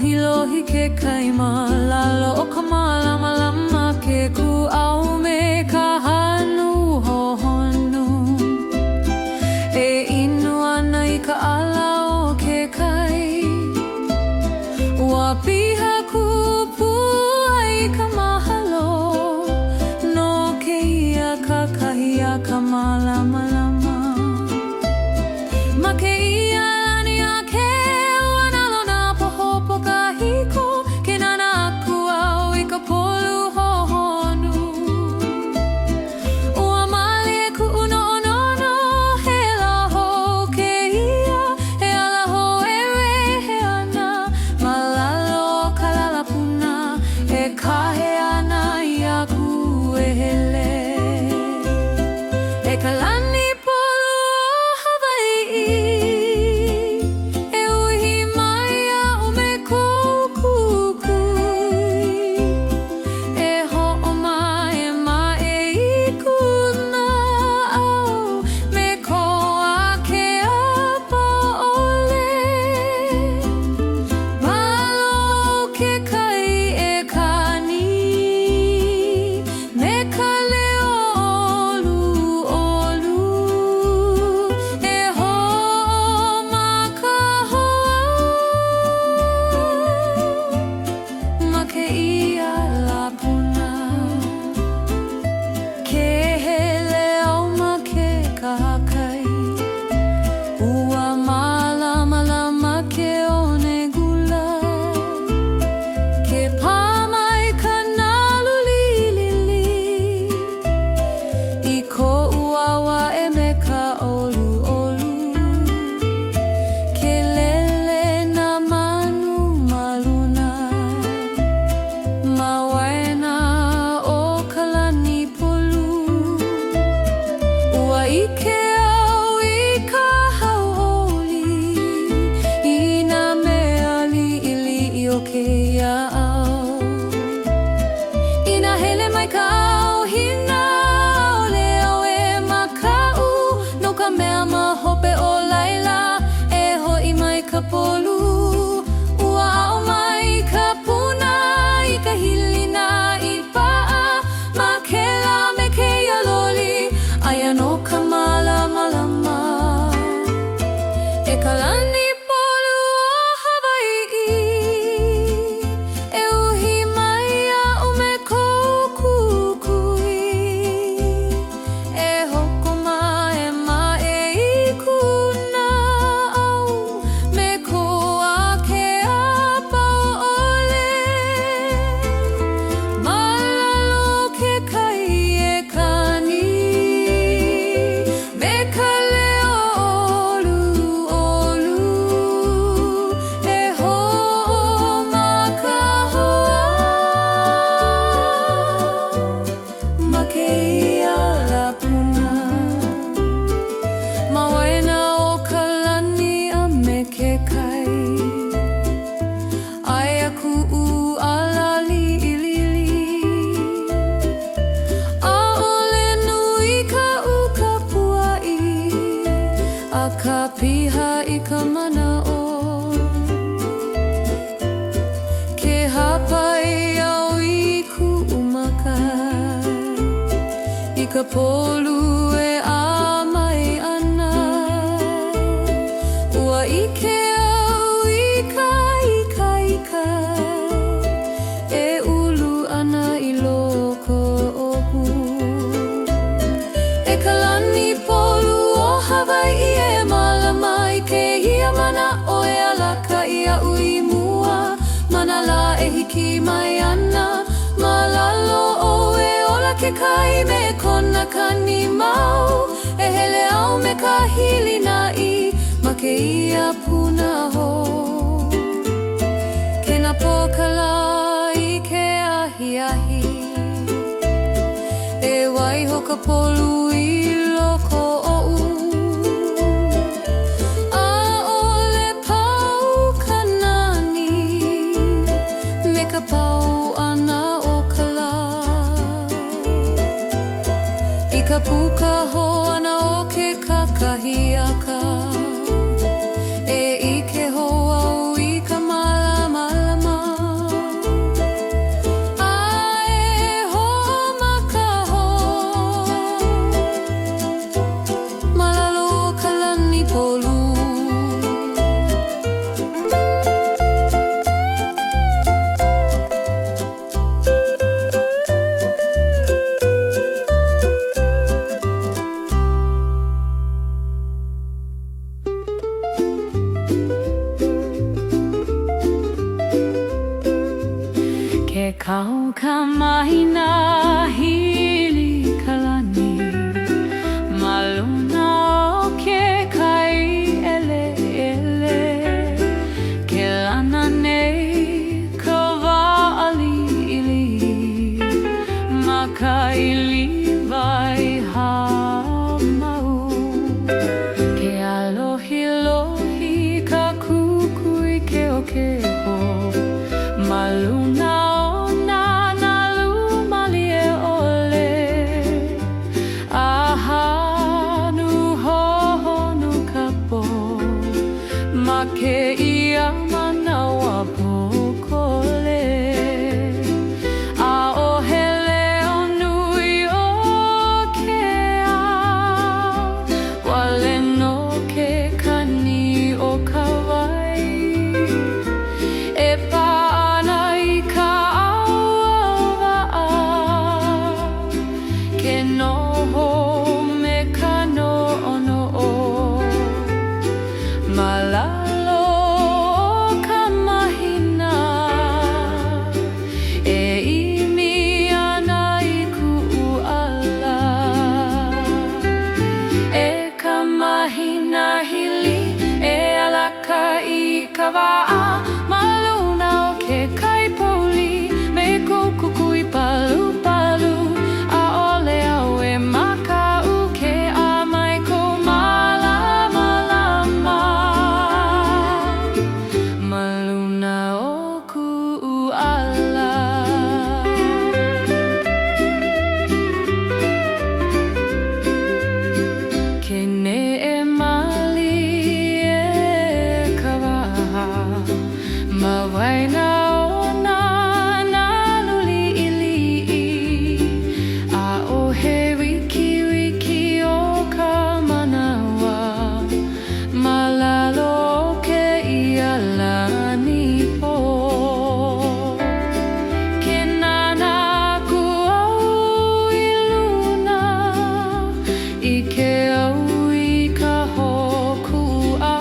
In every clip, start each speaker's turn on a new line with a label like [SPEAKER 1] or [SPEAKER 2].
[SPEAKER 1] lohi lohi ke kaimala lo o ka malama lama ke kuaume ka hanu hohonu e inu ana I ka ala o ke kai ua piha kupu ai ka mahalo no ke ia ka kahia ka malama lama ma ke ia lani a ke ua nalo na pohopo ka hiko ke nana aku au I ka polu hohonu ua mali e ku uno no no he laho ke ia he alaho e rehe ana malalo ka lalapuna e kahe ana I aku e hele e ka lani polu o Hawaii e uhi mai a me kokukui e ho'o mai e mai I kuna au me ko ake apa ole malo ke kai e kani me ka leo olu olu e ho'o ma ka hoa ma ke ia lapuna ke hele au ma ke kahakai ua malama lama ke onegula ke pamai ka nalu lilili I ko uawa e me ka olu olu ke lele na manu maluna ma waena o ka lani polu ua ike au I ka hauholi I nā mea li'ili'i o ke ia au I nā hele mai ka au hina o leo e makau no ka mea mahope o laila e ho'i mai ka polu ua au mai ka puna I ka hilina I pa'a ma ke la me ke ia loli aia no ka malama lama e ka lani polu o Hawaii e uhi mai a me kokukui e hoko mai I kuna au me ko ake apa ole malalo ke kai e kani me ka leo olu olu e ho'o ma ka hoa ma ke ia lapuna ma waena o ka lani a me ke kai aia ku'u ala li'ili'i a'ole nui ka uka pua'i a ka piha I ka mana'o ke hapai au I ku'u makai I ka polu e a mai ana ua ike au I ka ika e ulu ana I loko ohu e ka lani polu o Hawaii e malama I ke ia mana o e alaka ia ui mua mana la e hiki mai ana malalo o e ola ke kai me kona kani mau e hele au me ka hilina I ma ke ia puna ho ke na pokala I ke ahi ahi e waiho ka polu I loko o'u a'ole pau ka nani me ka pau ana o ka la I ka puka ho ana o ke kakahiaka e ike ho au I ka malama kau ka mahina hili kalani maluna o ke kai ele ele ke lana nei ka wa'ali ili maka ili vai ha mau ke alohi lohi ka kukui ke o ke ho maluna ke ia manawa pokole a o hele o nui o ke a wale no ke kani o kawai e paana i ka awa a ke noho me ka no ono o mala mahina hili e alaka i ka wa'a maluna o ke kaipoli me kukukui palu palu a ole au e makau ke a mai ko malama lama maluna o ku'ala ke ne mawaina o na luli ili a o he wiki wiki o ka manawa malalo ke ia lani po ke nana ku au i luna i ke au i ka hoku a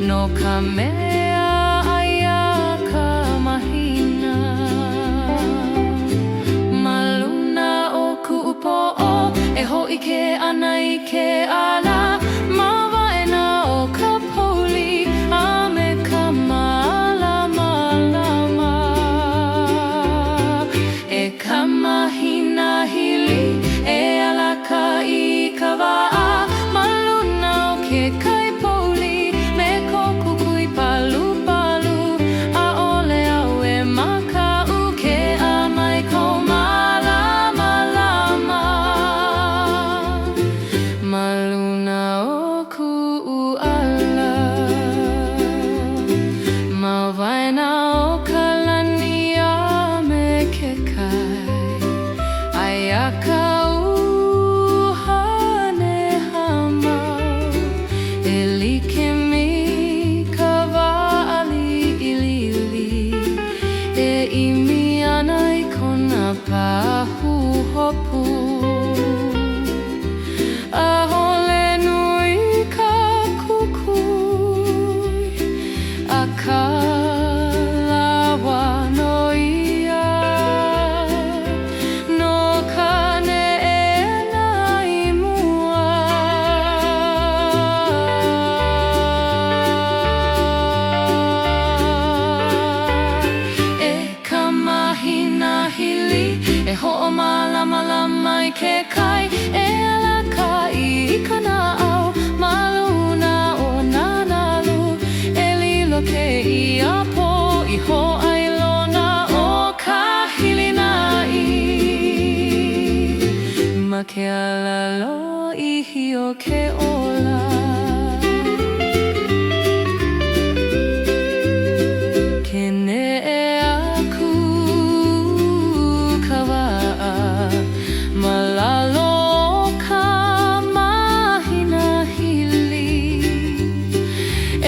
[SPEAKER 1] no ka mea aia ka mahina maluna o ku'upo'o e ho'i ke ana i ke ala mawaena o ka poli a me ka malama lama e ka mahina hili e alaka i ka wa'a maluna o ke kaipoli me kokukui palu palu a ole au e makau ke a mai ko malama lama maluna o ku'ala mawaena o ka lani a me ke kai aia ka pahu hopu a hole nui ka kukui a ka lawa no ia no ka ne e nai mua e ka mahina hili e ho'o malama lama i ke kai e alaka i kana au maluna o nanalu e lilo ke ia po i ho'ai lona o ka hilinai ma ke alalo i hio ke ola mahina hili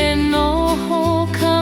[SPEAKER 1] e noho ka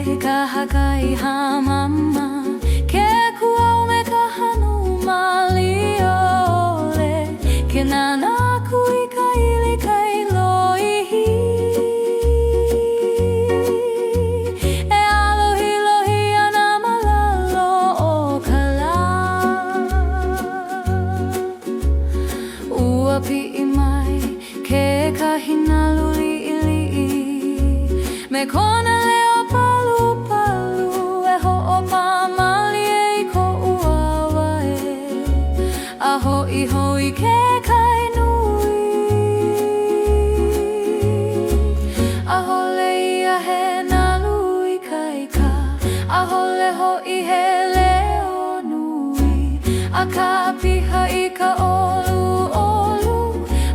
[SPEAKER 1] kahakai hamama ke kuau me kahanu maliole ke nana kui kaili kai loihi e alohi lohi ana malalo o kala ua pi'i mai ke kahina luli ili me kona leo palu palu e ho'opa mali e ko ua e a ho'i ho'i ke kai nui a hole ia he na lui kai ka a hole ho'i he leo nui a ka piha i ka olu olu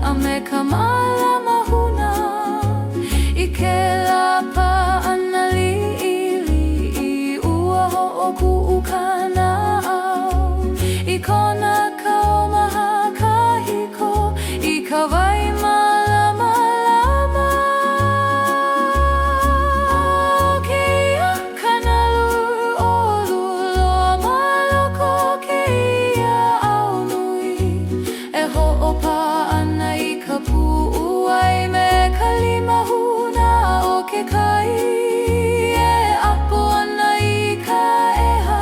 [SPEAKER 1] a me ka mala mahuna i ke lapa ana li'ili i ua ho'oku ukana au i kona kaumaha kahiko i ka wai malama lama ke ia kanalu olu loa maloko ke ia au nui e ho'opa ana i ka pu'uai me ka limahuna o ke kai e apo ana i ka eha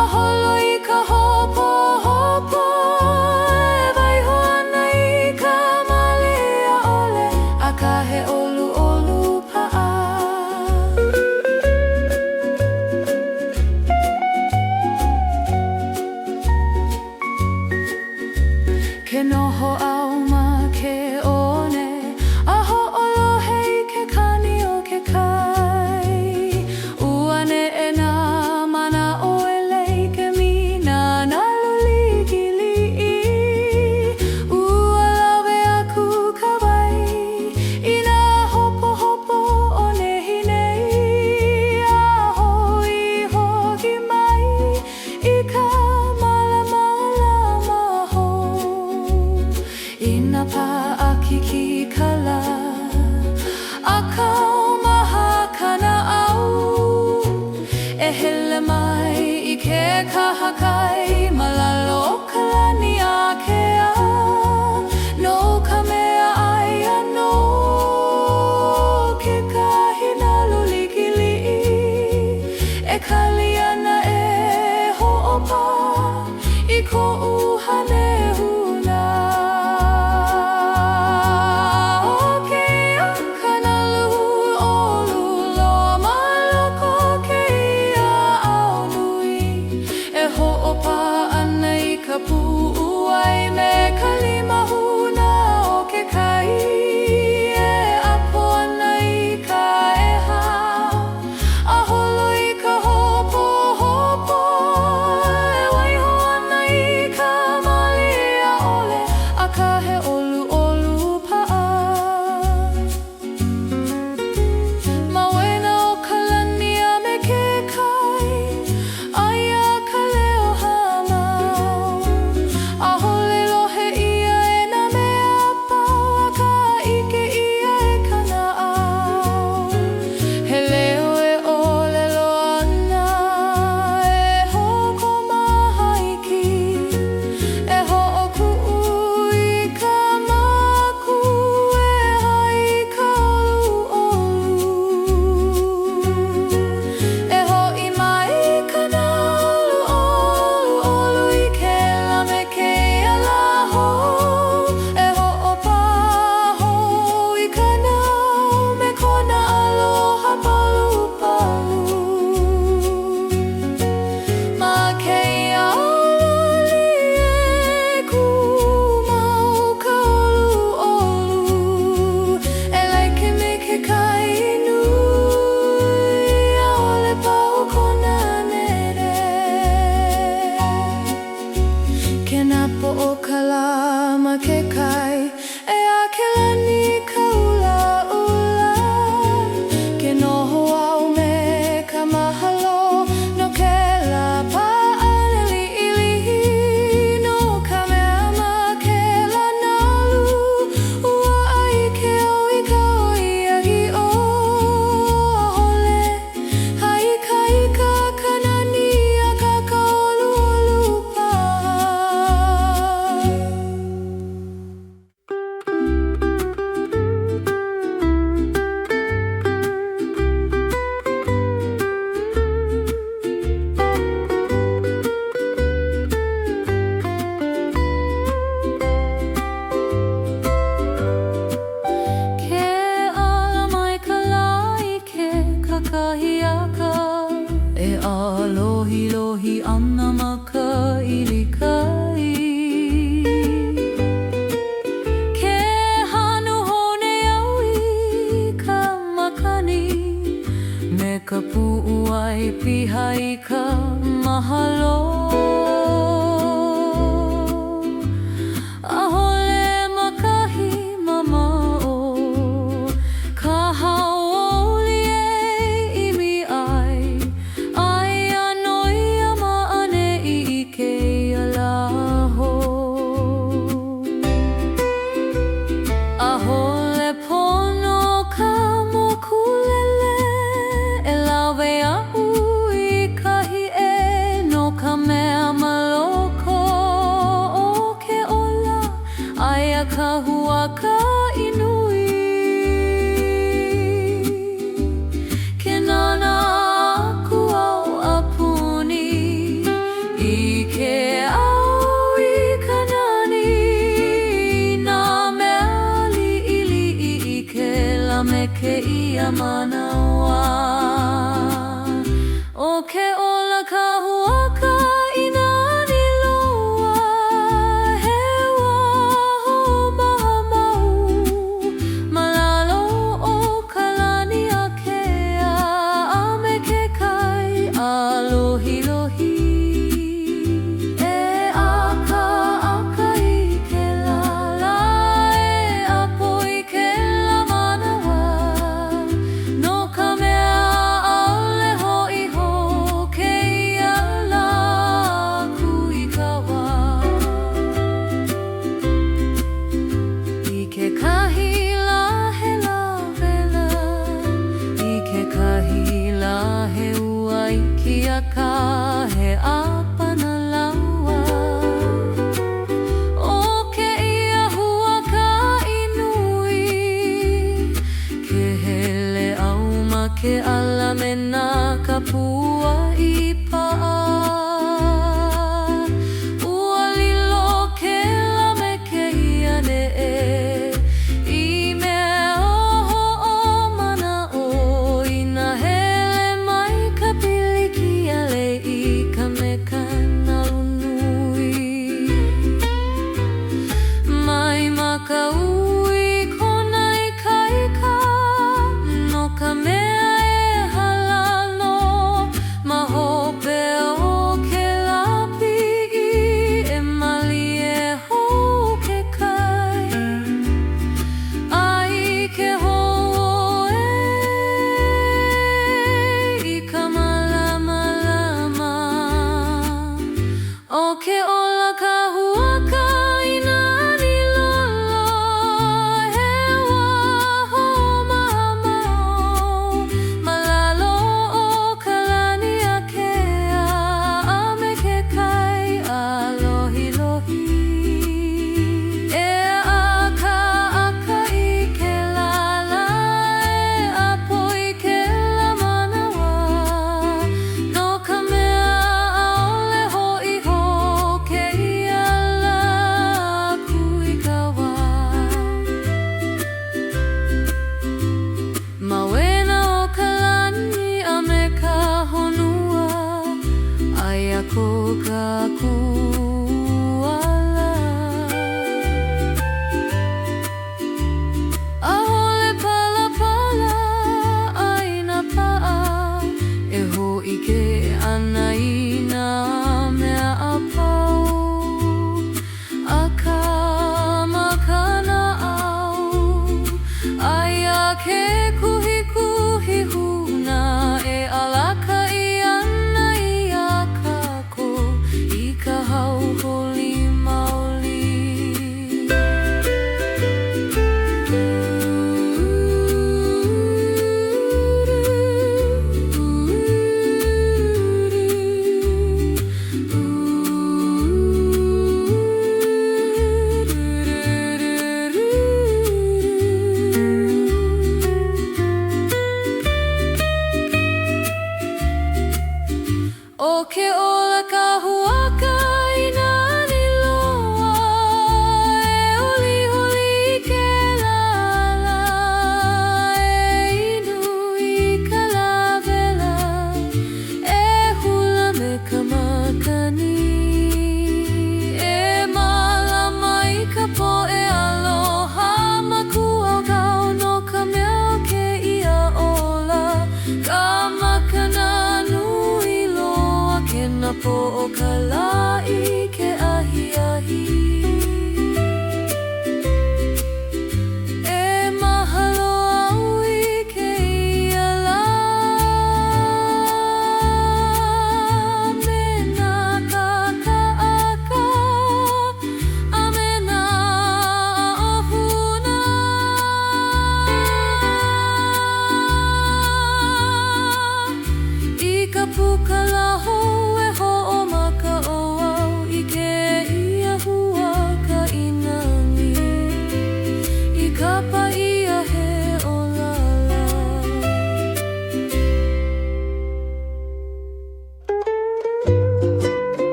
[SPEAKER 1] a holo i ka hopo hopo e waiho ana i ka malia ole a ka he olu olu pa'a ke noho au ma ke one a ho'olohe i ke kani o ke kai ua ne'e nā mana o elei ke mina na lulikili'i ua lawe aku ka wai i nā hopo hopo o nehi nei a hoi hoki mai i ka malama lama hou i nā pa'akiki kala a kaumaha kana au e hele mai i ke kahakai malalo o kalani a ke a no ka mea aia no ke kahina lulikili'i e kali ana e ho'opa i ko'u hanehuna o ke ia kanalu olu loa maloko ke ia au nui e ho'opa ana i ka pu'uai me ka limahuna o ke kai e apo ana i ka eha a holo i ka hopo hopo e waiho ana i ka malia ole a ka he olu olu pa'a ma wena o ka lani a me ke kai aia ka leo hamau a hole lohe ia e nā mea pau a ka ike ia e kana au he leo e ole loana e hoko mahaiki e ho'oku'u i ka maku e hai ka olu e ho'i mai kana olu olu i ke la me ke ia la hou e ho'opa hou i kana me kona aloha palu palu ma ke ia ololi e ku mau ka olu e like me ke kai nui a ole pau kona nere ke napo o ka la ma ke kai e a ke lani ka ula ula ke noho au me ka mahalo no ke la pa'ana li'ilihi no ka mea ma ke la nalu ua ai ke au i ka oi agi o a hole kahuaka inui ke nana aku au apuni I ke au I kanani na mea liʻiliʻi I ke lame ke ia manawa o ke ola kahuaka I nā niloa he waho mahamau malalo o ka lani a kea a me ke kai alohilohi e aka I ke lala e apo I ke la manawa no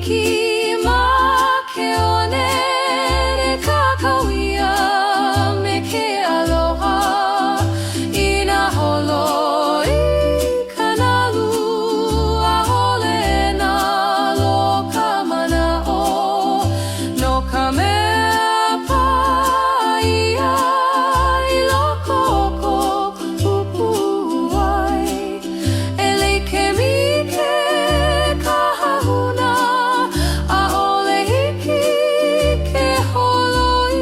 [SPEAKER 1] hiki ma ke one e kakauia me ke aloha I nā holo I kanalu a hole nā loka mana'o no ka mea paia I loko o pupu ai e like mi ke kahahuna a ole hiki ke holoi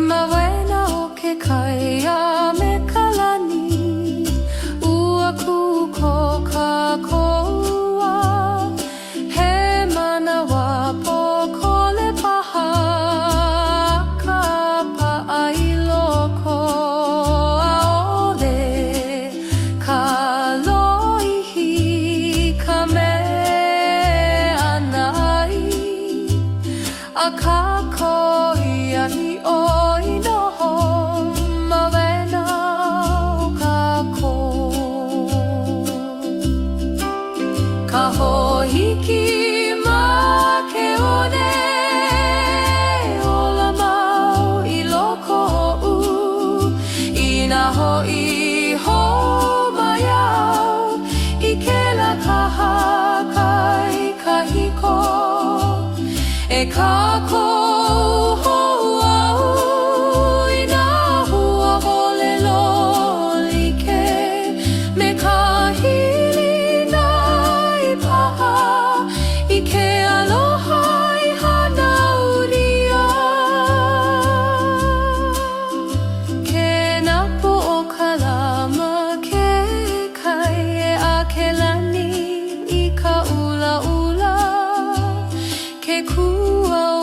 [SPEAKER 1] ma wena o ke kaia me kalani ua kuko ka koua he manawa po kole paha ka pa'a I loko a ole ka loihi ka mea nai a ka koia I oi noho ma wena o ka ko ka hohiki ma ke one ola mau I loko ho'u I nā ho'i ho maiau I ke la kaha kai kahiko e kako ho'au I nā hua hole lolike me ka hili nai paha I ke aloha I hanauria ke napo o ka lama ke kai e a ke lani I ka ula ula ke kuau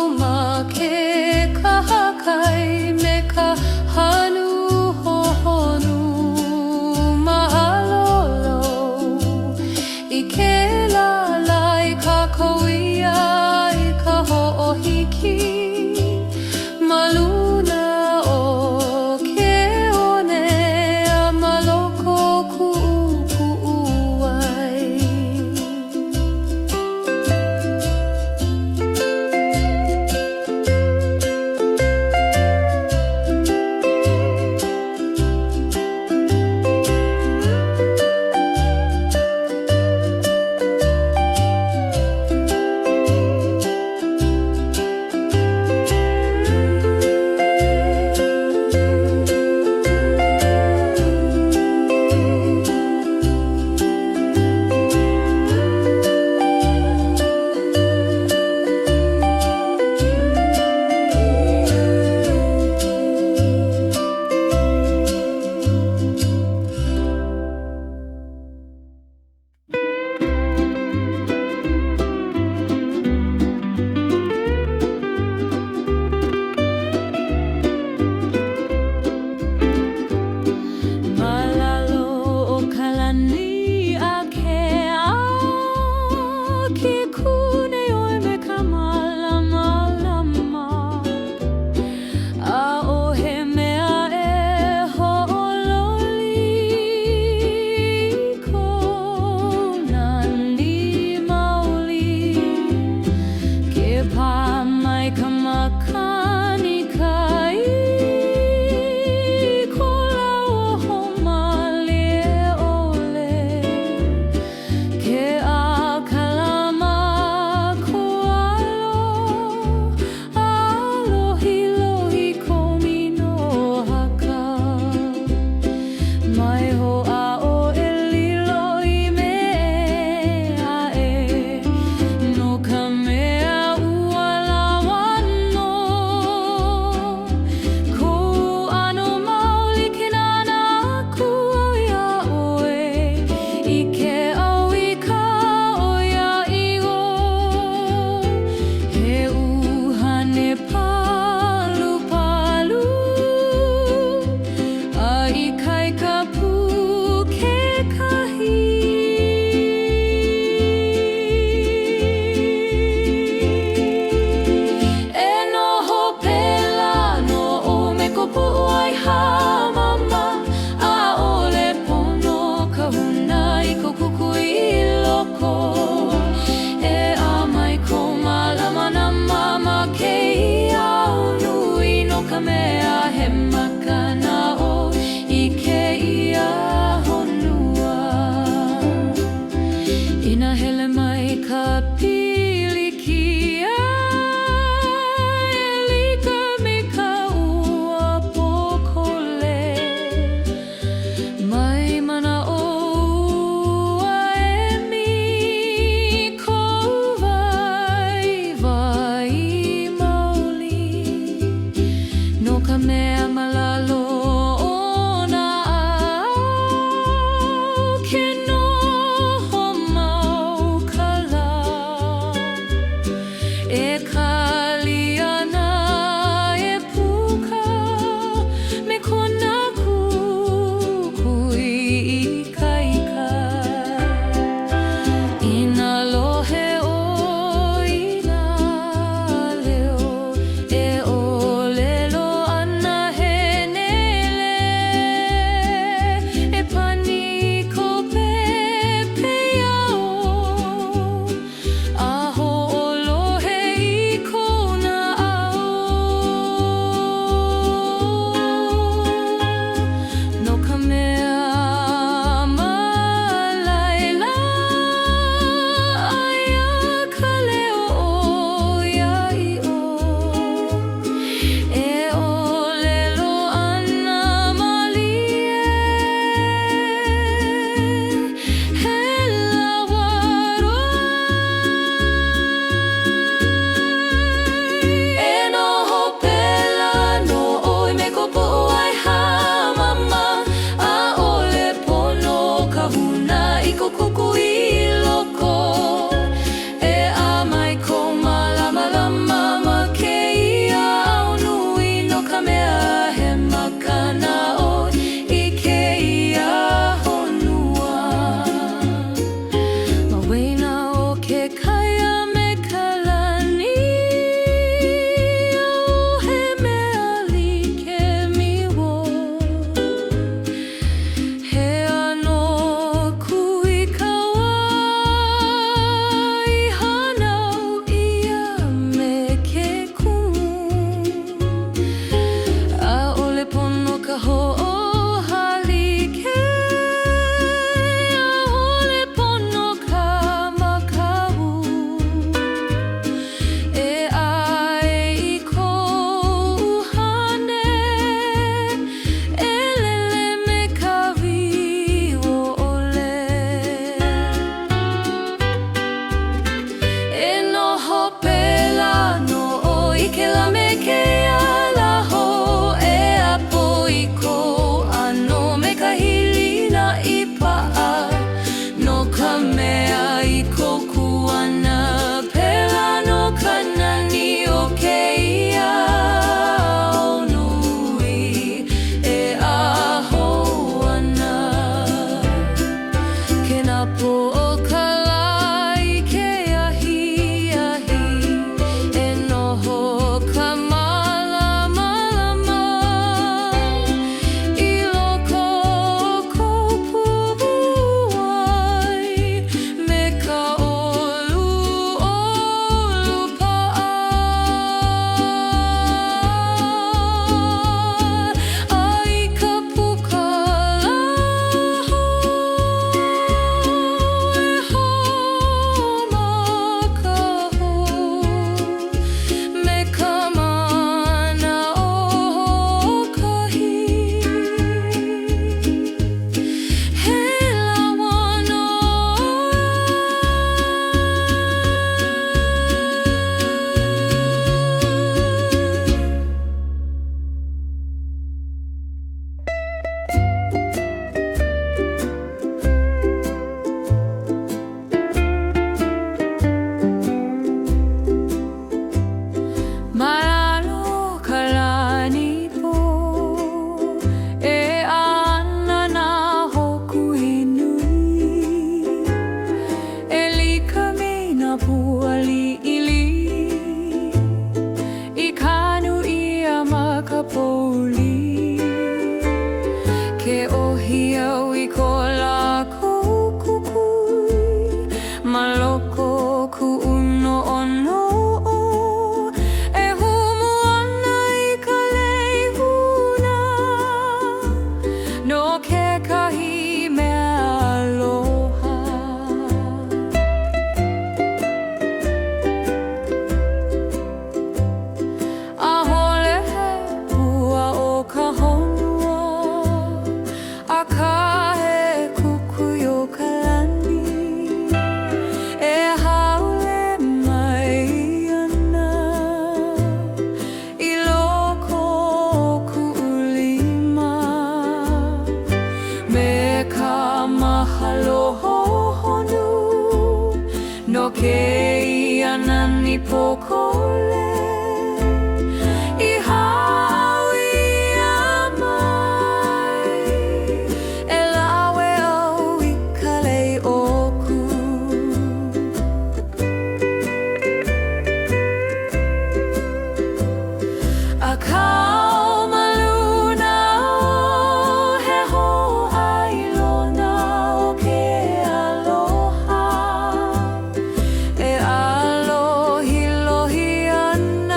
[SPEAKER 1] no kea nani pokole I hawi a mai e lawe au I kalei oku a kau maluna o he ho ai lona o ke aloha e alohi lohi ana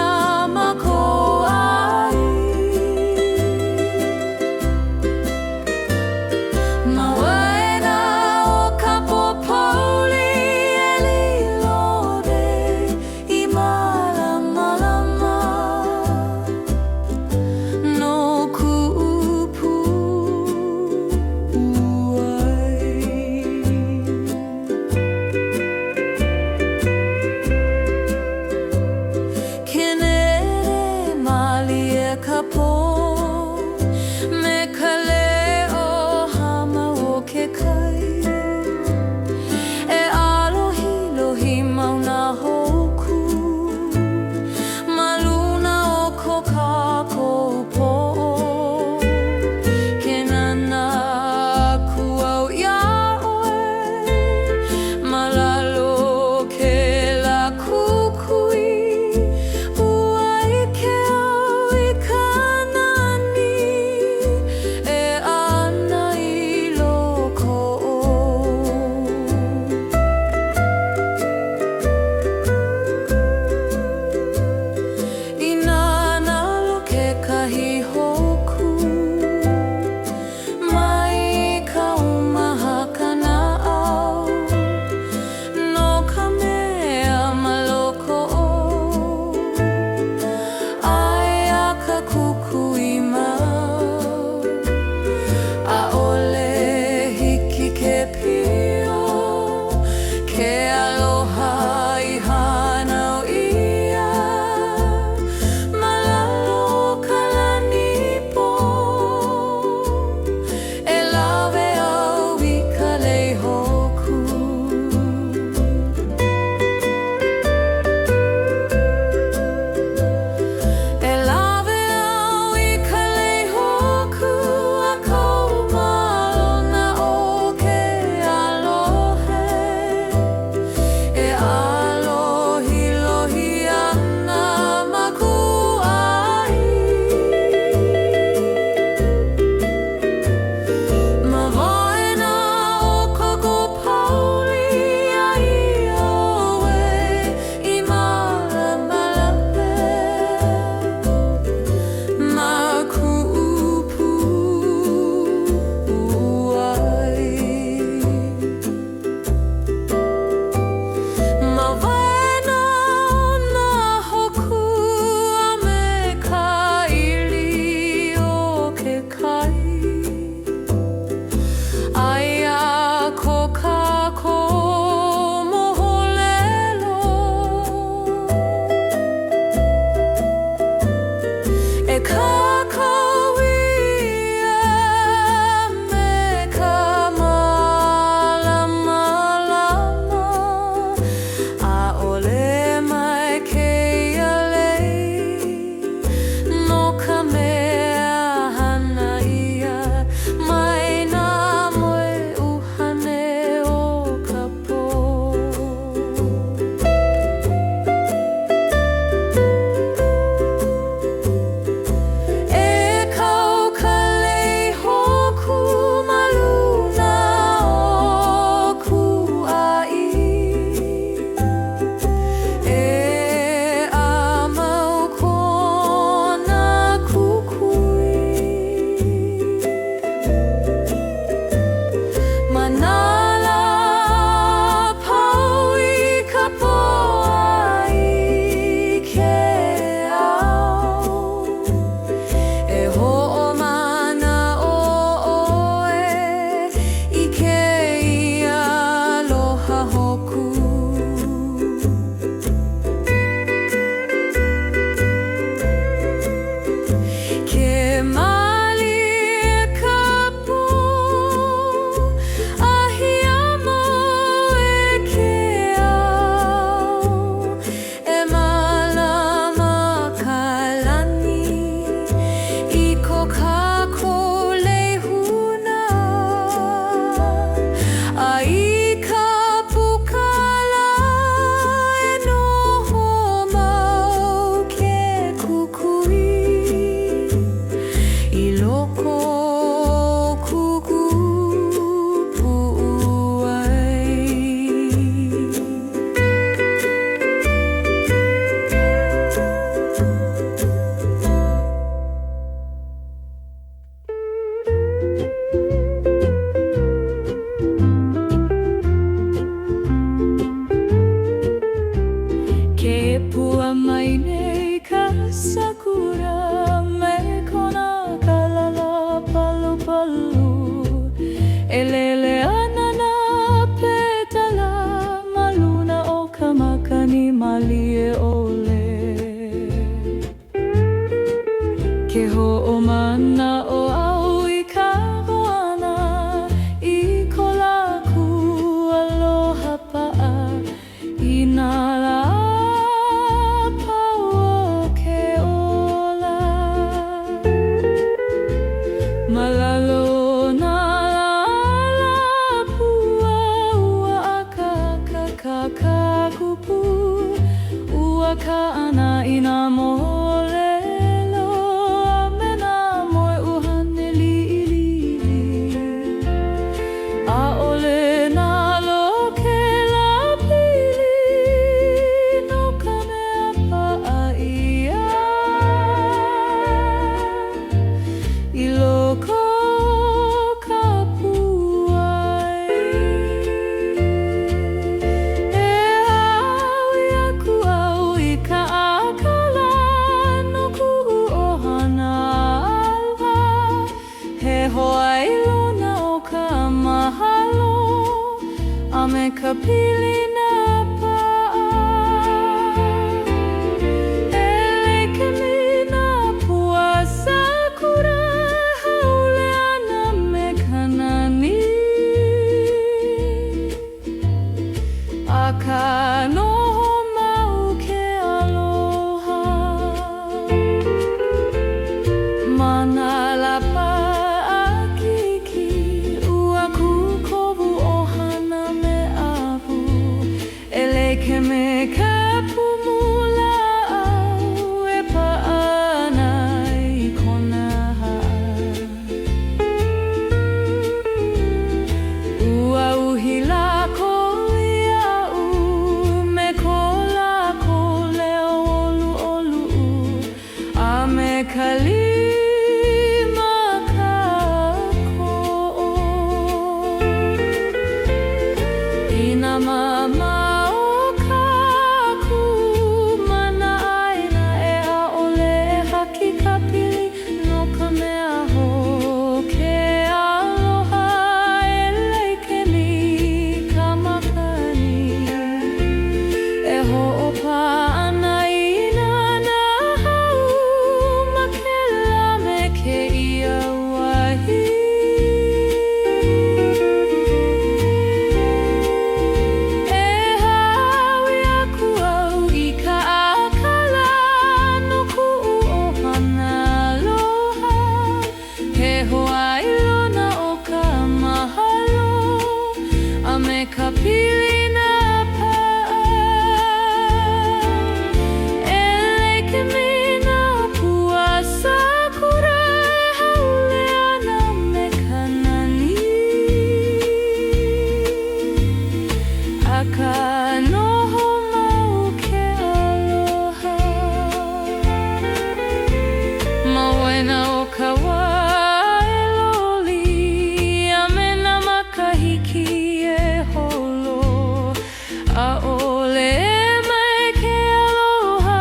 [SPEAKER 1] amekabili na paa. Elekemi na pua sakura haule anamekanani. Akanoho mauke aloha. Manalapa akiki uaku kovu ohana me avu. Elekeme kapumula au e paana I kona ua uhila ko iau me ko lako leo olu olu a me kalima kako ina mama o kaku mana aina e a ole e haki kapili no ka mea ho ke aloha elekemi ka makani e ho'opa ana ina na hau ma ke la me ke ia wahi. E hawi aku au I ka akala no ku'u ohana aloha. He hoa I lona o ka mahalo a me ka pili na paa. Elekemi na pua sakura e haule ana me kanani. Akanoho mauke aloha. Mawena o ka wā e loli a me na makahiki e holo. A ole e mai ke aloha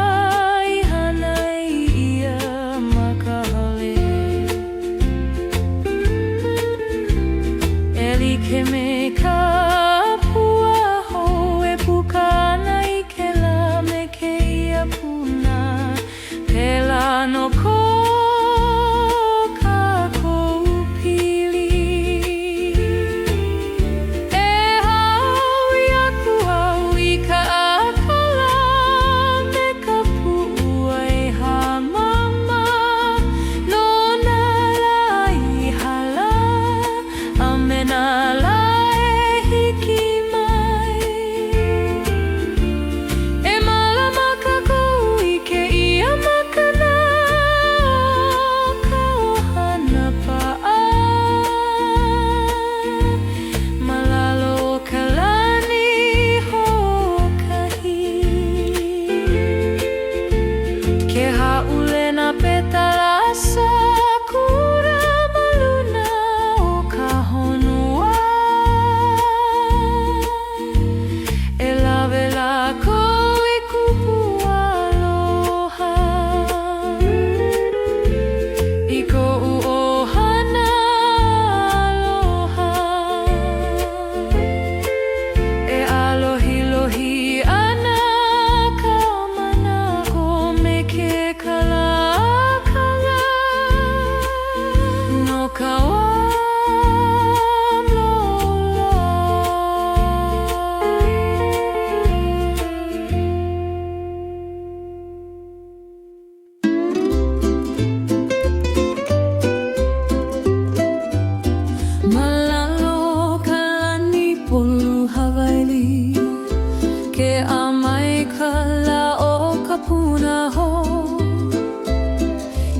[SPEAKER 1] I hana I ia makahale. Elikeme ka pua ho e puka ana I ke la me ke ia puna. Pela no ko kākou pili. E hawi aku au I ka akala me ka pu'ua e hamama. Lona la I hala a me na la e hiki mai. E malama kākou I ke ia makana ka ohana pa'a. Malalo o ka lani hokahi. Ke haule na petala sakura maluna o ka honua. E lawe lako I kupu aloha. I ko'u ohana aloha. E alohi lohi ana ka manako me ke kalakala. No ka malalo ka lani polu Hawaii. Ke amai ka la o ka puna ho.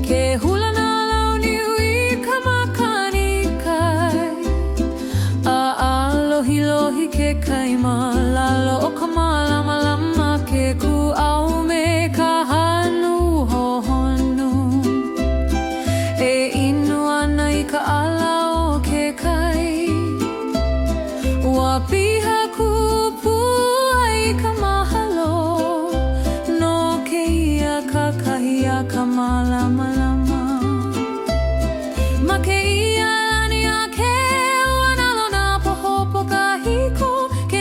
[SPEAKER 1] Ke hula na launi I ka makani kai. A alohi lohi ke kaima lalo o ka malama lama ke ku au me ka hanu hohonu. E inu ana I ka ala o ke kai. Ua piha kupu ai ka mahalo. No ke ia ka kahia ka malama lama. Ma ke ia lani a ke ua nalo na pohopo ka hiko. Ke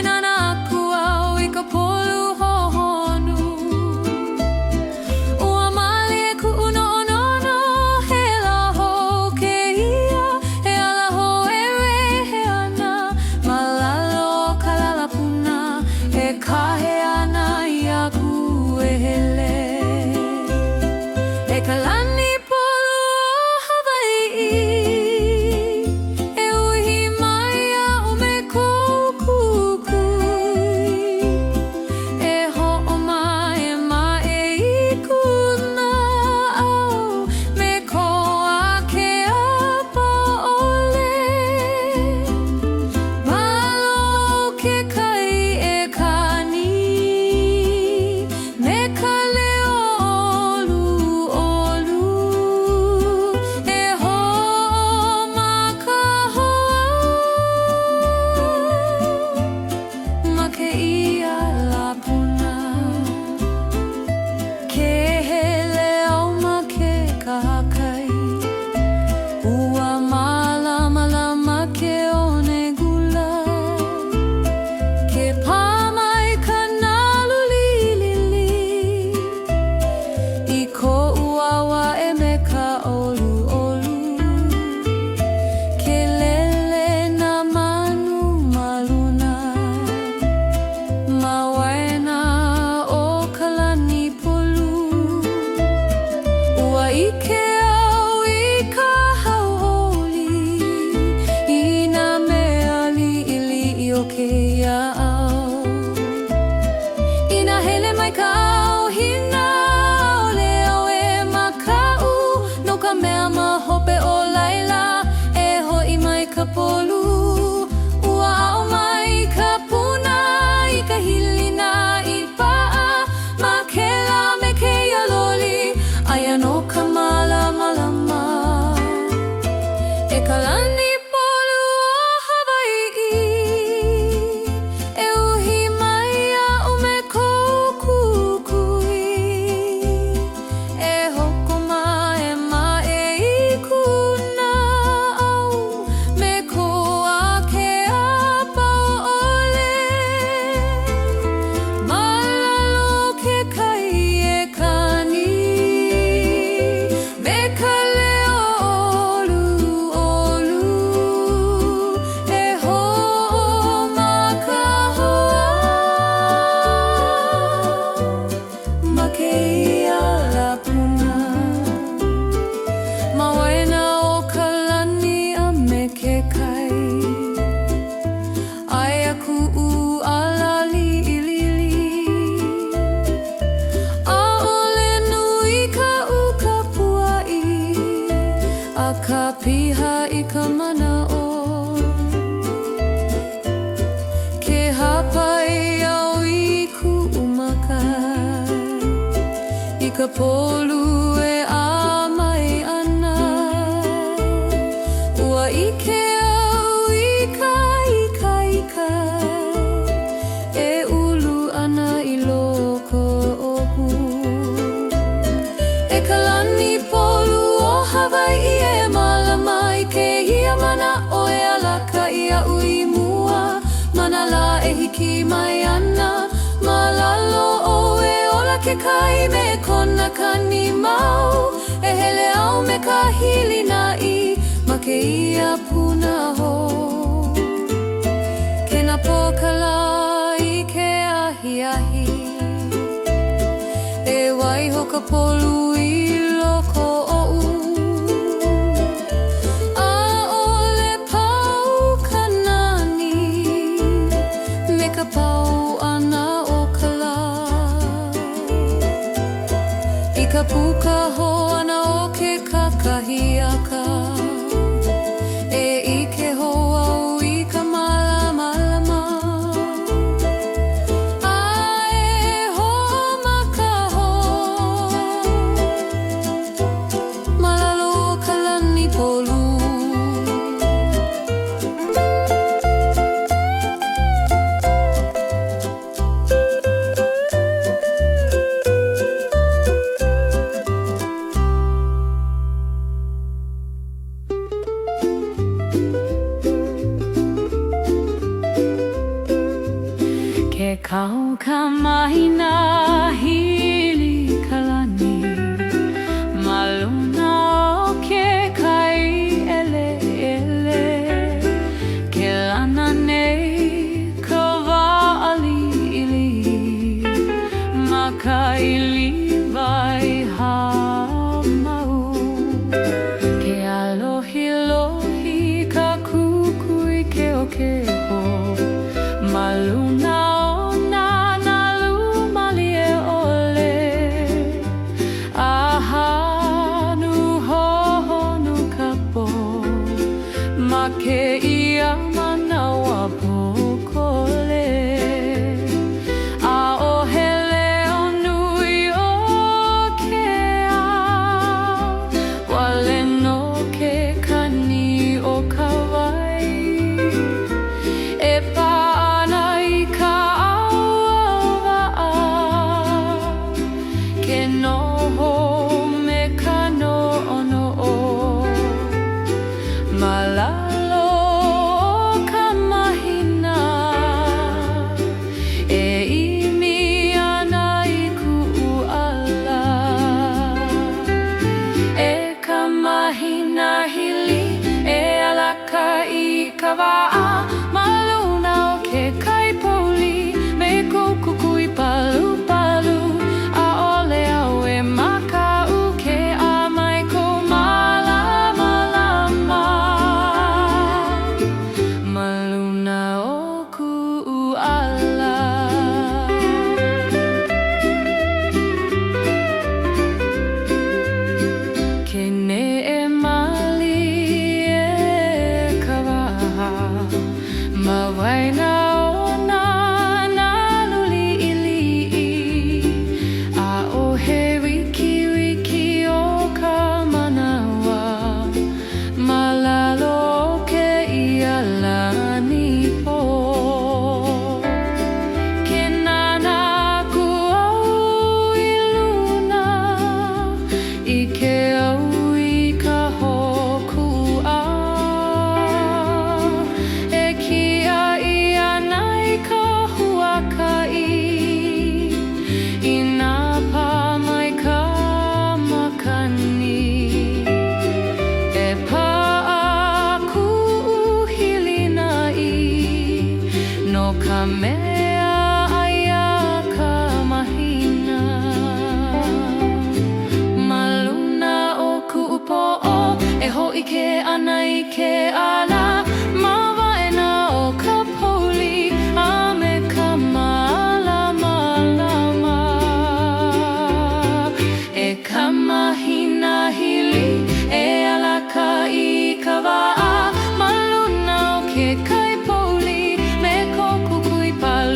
[SPEAKER 1] ka polu e a mai ana. Ua ike au ika e ulu ana I loko o hu. E kalani polu o Hawaii e malama I ke ia mana o e alaka I a ui mua. Mana la e hiki mai ana, malalo o e ola ke kai me kona kani mau. E hele au me ka hili na I ma ke ia puna ho. Ke na pokala I ke ahi e waiho ka polu I loko o u. A ole pau ka nani me ka pau ana o ka la. I ka puka ho ana o ke kakahiaka e ike ho au I ka malama. A e ho maka ho malalo o ka lani polu. Ke kau ka mahina hili kalani, maluna o ke kai ele. Ke lana nei ka wa'ali'ili, ma ka ili vai hāmau. Ke alohi ka kukui ke o ke ho, maluna ke ia manawa pokole. A o hele o nui o ke a wale no ke kani o ka wai. E paana I ka aua ke noho me ka no o mala. Kawa'a maluna o ke kai poli me kukui palu. A ole au e makau ke a mai ko malama. Maluna o ku'ala. Ke ne'e mali ma waina o na luli'ili'i. A o he wiki o ka manawa, malalo o ke ia lani po. Ke nana ku au I luna I ke au I ka hoku a. No ka mea aia ka mahina, maluna o ku'upo'o e ho'i ke ana I ke ala. Ma waena o ka poli a me ka malama. E ka mahina hili e alaka I ka wa'a, maluna o ke kai poli me ko kukui palu.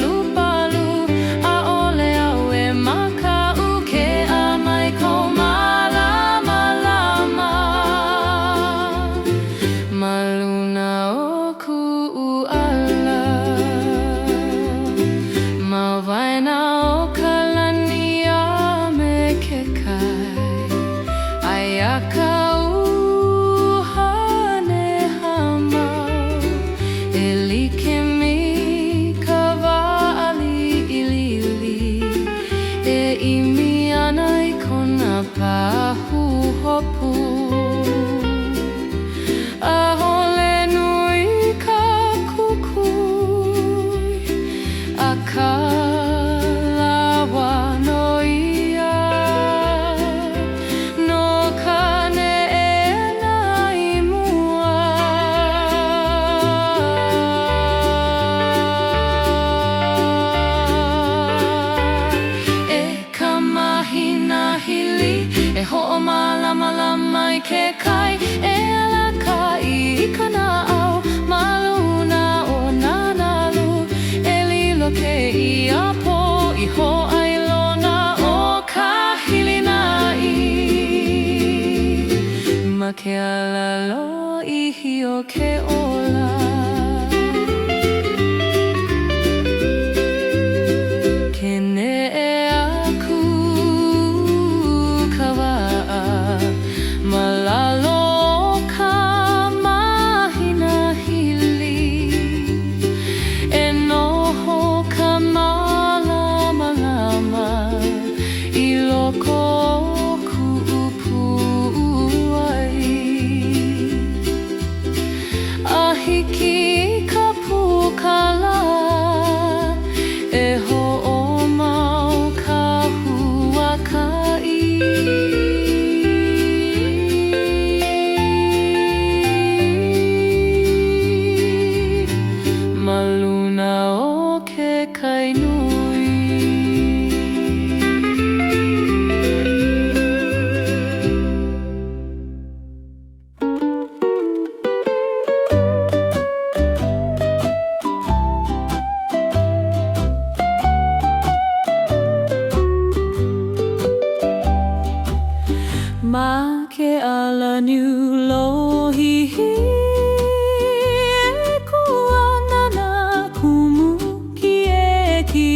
[SPEAKER 1] ala lo ihi o ke ola. Kene e aku kawa'a malalo ka mahina hili e noho ka malama I loko hiki ka pukala e ho'omau ka huaka'i maluna o ke kainui. Ma ke ala niu lohihi e kuana na kumu ki e ki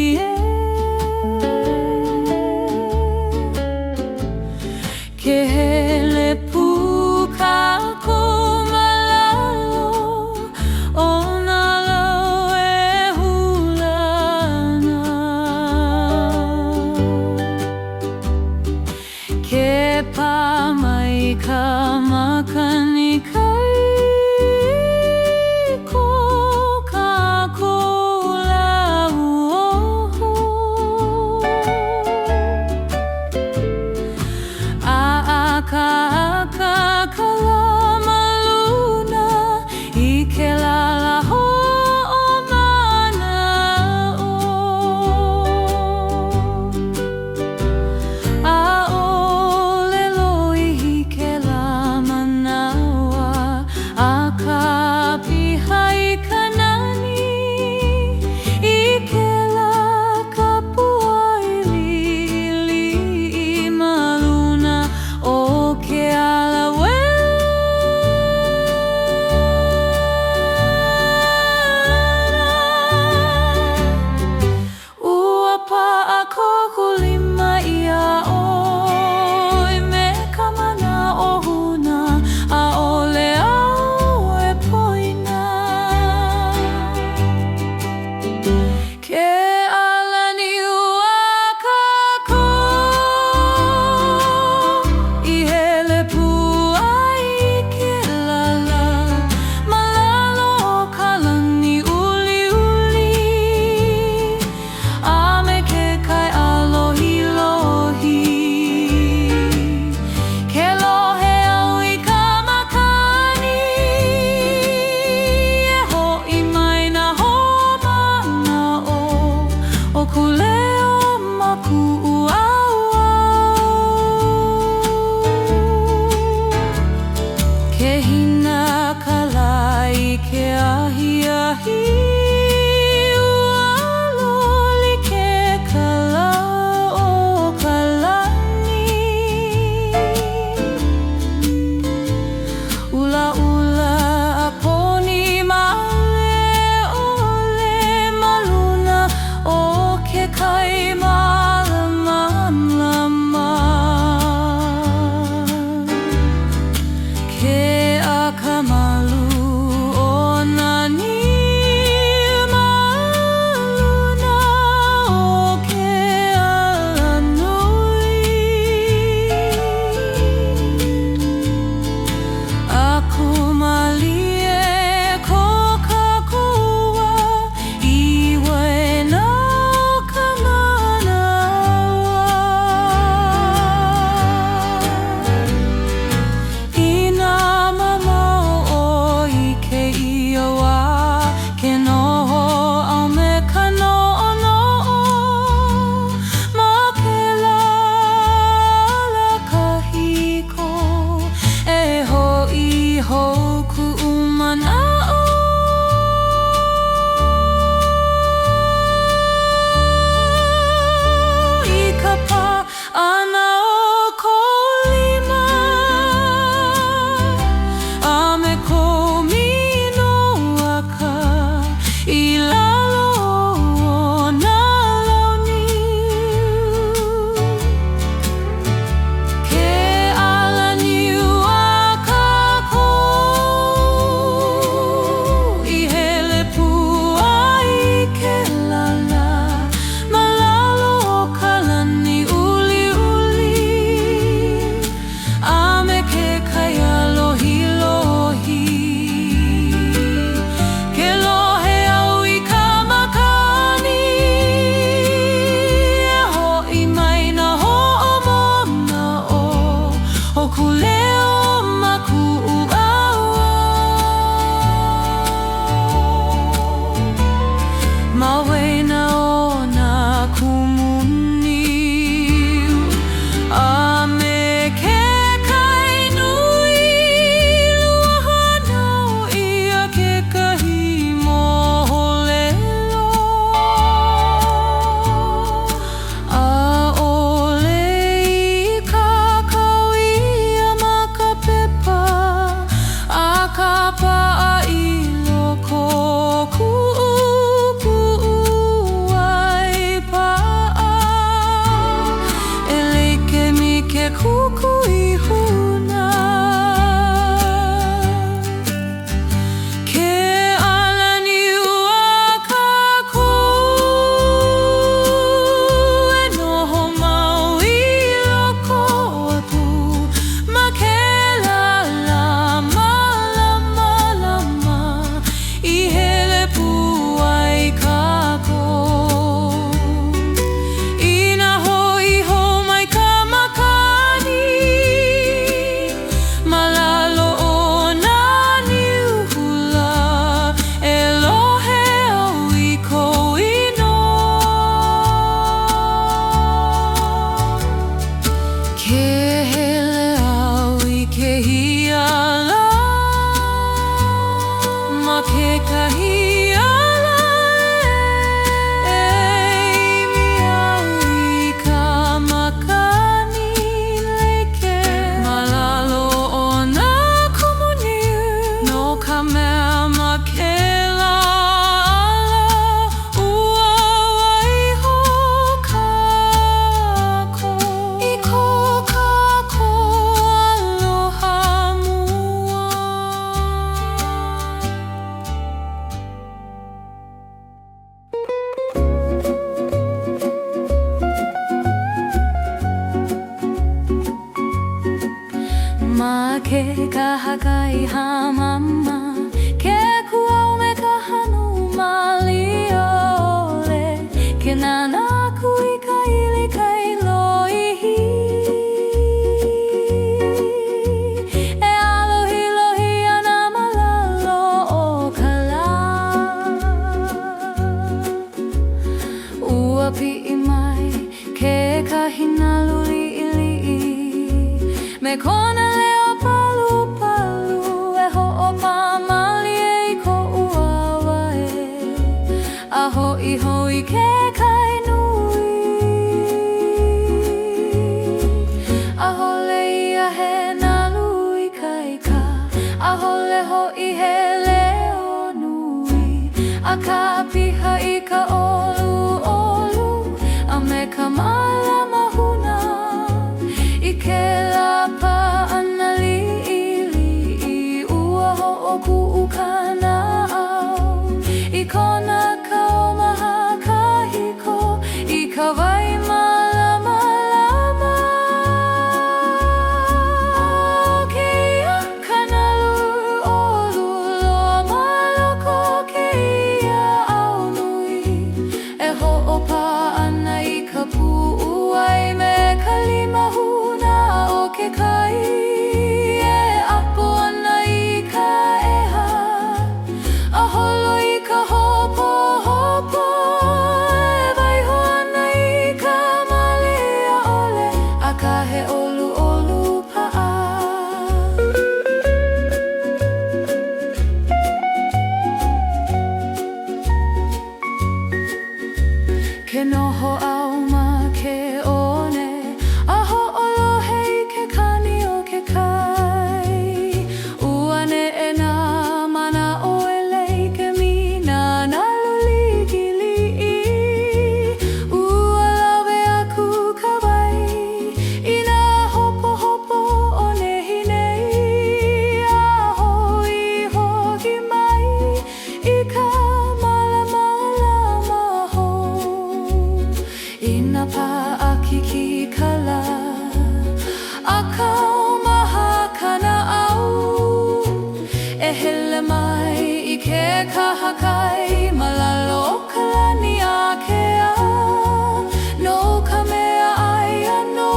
[SPEAKER 1] ke kahakai hamama ke kuau me kahanu maliole ke nana kui kaili kai loihi e alohi lohi ana malalo o kala ua pi'i mai ke kahina luli ili me kona leo palu palu e ho'opa mali e ko ua e a ho'i ho'i ke kai nui a hole ia he na lui kai ka a hole ho'i he leo nui a ka piha i ka olu olu a me ka mala mahuna i ke lapa ana li'ili i ua ho'oku ukana au i kona kaumaha kahiko i ka wai malama lama ke ia kanalu olu loa maloko ke ia au nui e ho'opa ana i ka pu'uai me ka limahuna o ke kai e apo ana i ka eha a holo i ka hopo hopo e waiho ana i ka malia ole a ka he olu olu pa'a ke noho au ma ke one a ho'olohe i ke kani o ke kai ua ne'e nā mana o elei ke mina na lulikili'i ua lawe aku ka wai i nā hopo hopo o nehi nei a hoi hoki mai i ka malama lama hou i nā pa'akiki kala a kaumaha kana au e hele mai i ke kahakai malalo o kalani a ke a no ka mea ai ano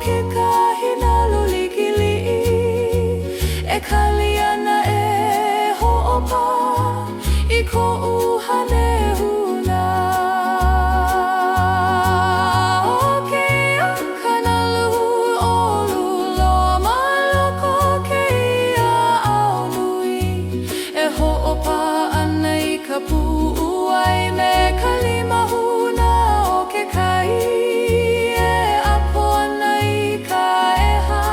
[SPEAKER 1] ke kahina lulikili'i e kali ana e ho'opa i ko'u hanehuna o ke ia kanalu olu loa maloko ke ia au nui e ho'opa ana i ka pu'uai me ka limahuna o ke kai e apo ana i ka eha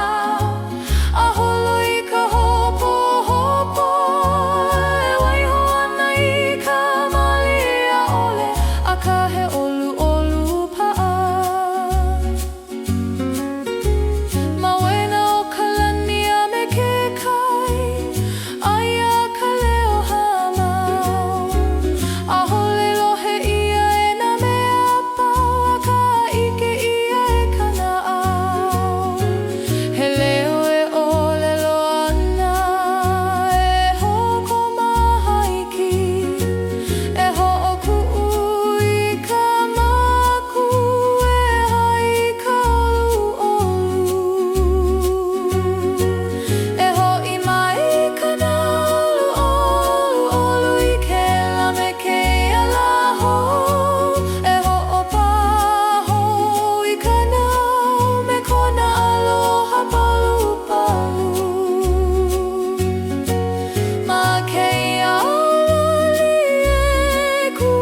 [SPEAKER 1] a holo i ka hopo hopo e waiho ana i ka malia ole a ka he olu olu pa'a ma wena o ka lani a me ke kai aia ka leo hamau a hole lohe ia e na mea pau a ka ike ia e kana au he leo e ole loana e hoko mahaiki e ho'oku'u i ka maku e hai ka olu e ho'i mai kana olu olu i ke la me ke ia la hou e ho'opa hou i kana me kona aloha palu palu ma ke ia ololi e ku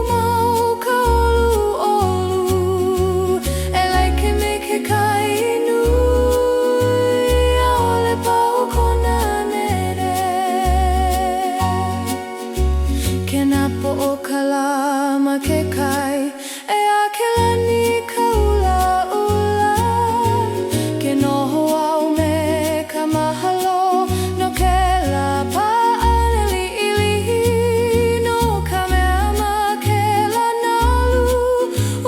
[SPEAKER 1] mau ka olu e like me ke kai nui a ole pau kona nere ke napo o ka la ma ke kai e a ke lani ka ula ula ke noho au me ka mahalo no ke la pa'ana li'ilihi no ka mea ma ke la nalu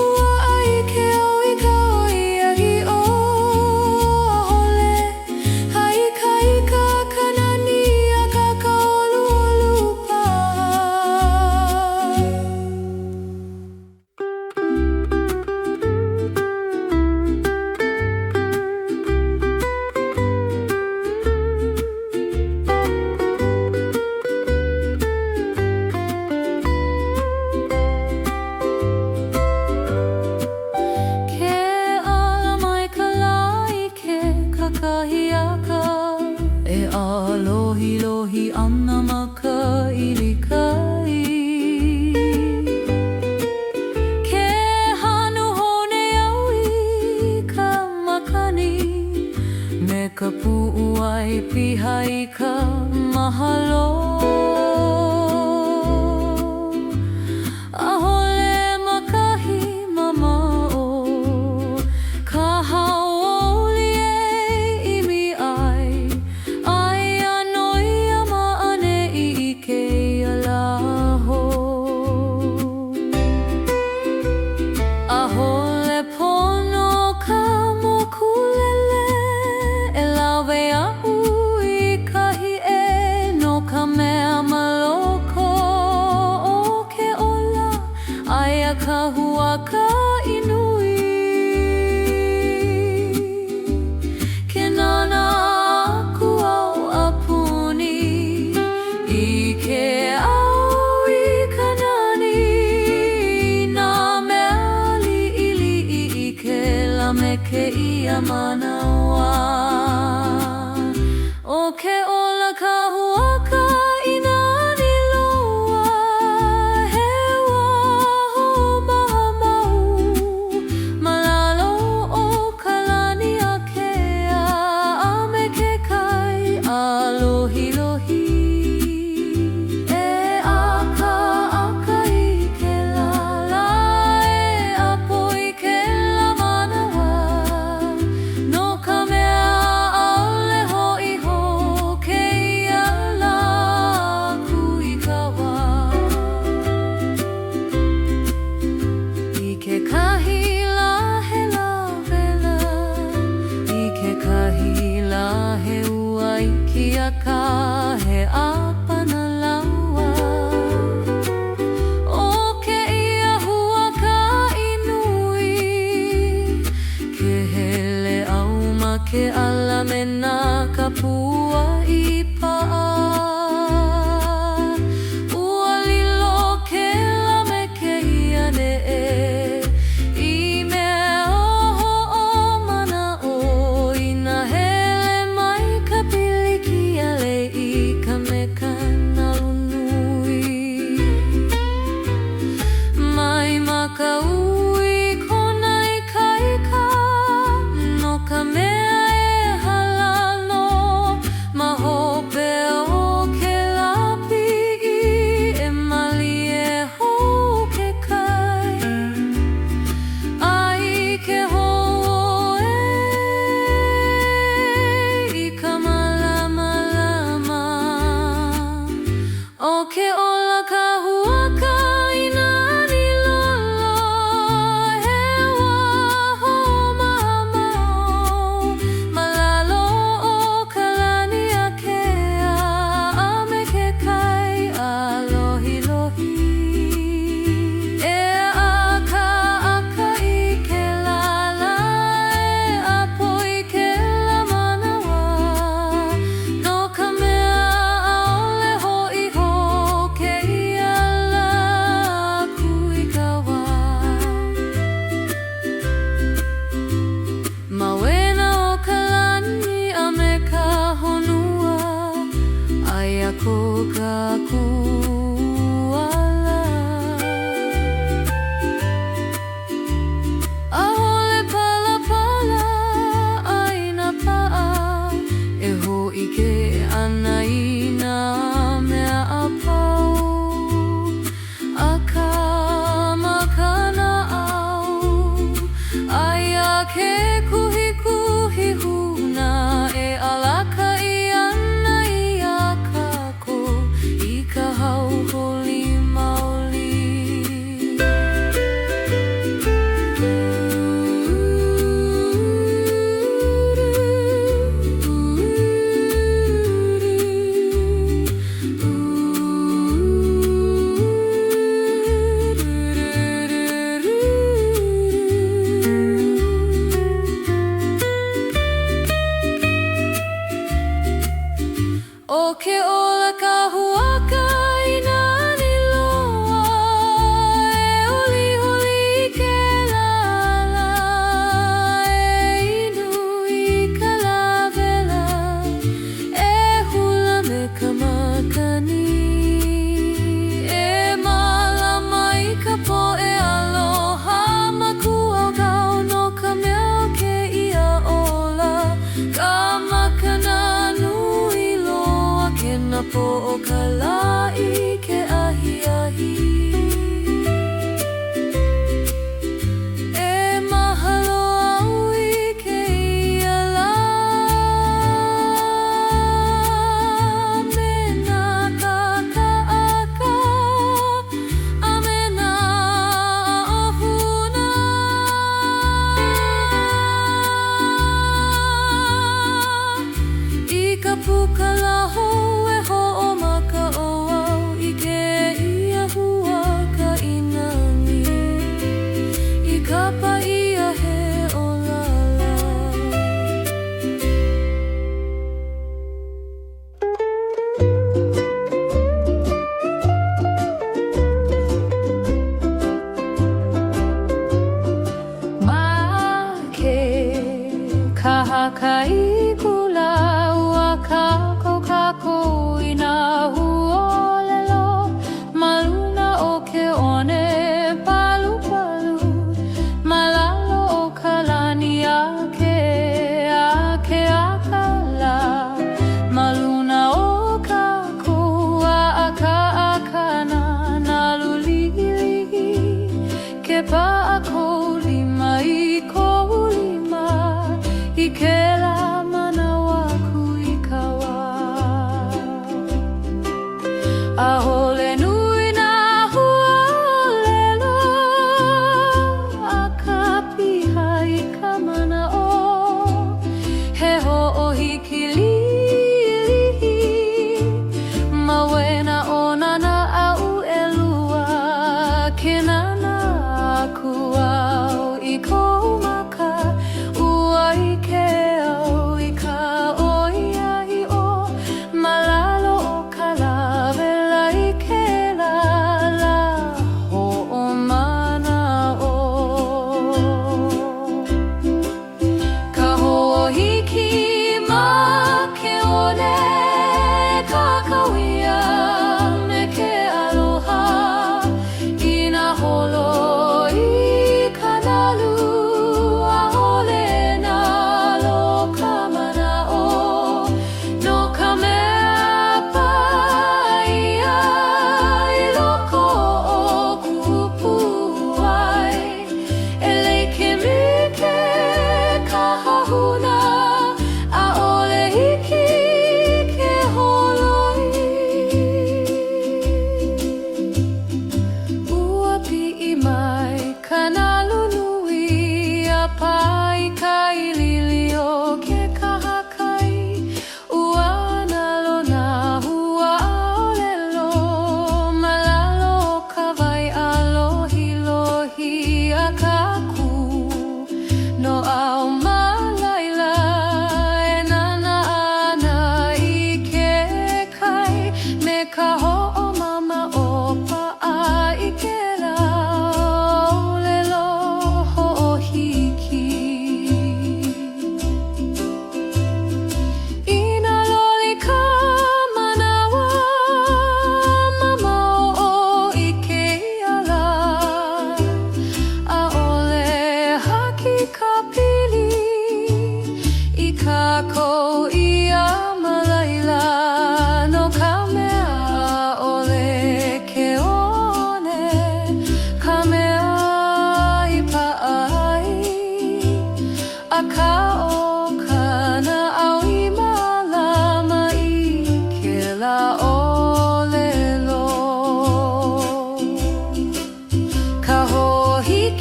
[SPEAKER 1] ua ai ke au i ka oiagi o hole ka huaka inui. Ke nana aku au apuni I ke au I ka nani. Nā mea liʻiliʻi I ke lame kēia manawa. O ke ola ka huaka I nani loa. He waho mahamau malalo o ka lani a kea. A me ke kai a lohilohi. E aka I ke lala. E apo I ke la manawa. No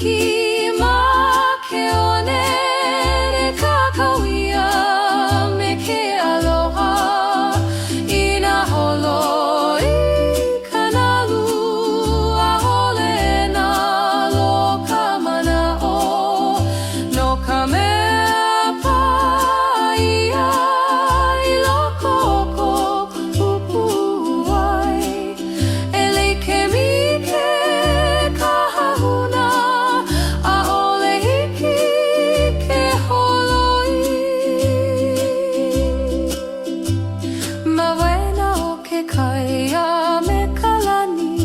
[SPEAKER 1] hiki make one e kakauia me ke aloha I nā holo I kanalu ʻaʻole nā loka mana'o no ka mea paia I loko o ko pupu ai e like mi ke kahahuna ʻaʻole hiki ke holoi ma wena o ke kaia me ka lani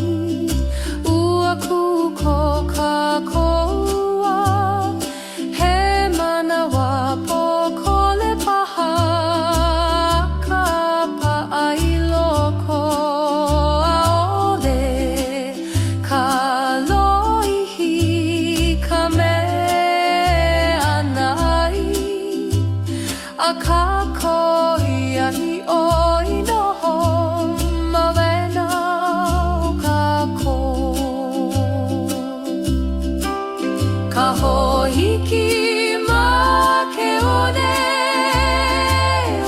[SPEAKER 1] ua kuko ka koua he manawa pokole paha ka pa'a I loko ʻaʻole ka loihi ka mea nai a ka koia I oi noho ma wena o ka ko ka hohiki ma ke one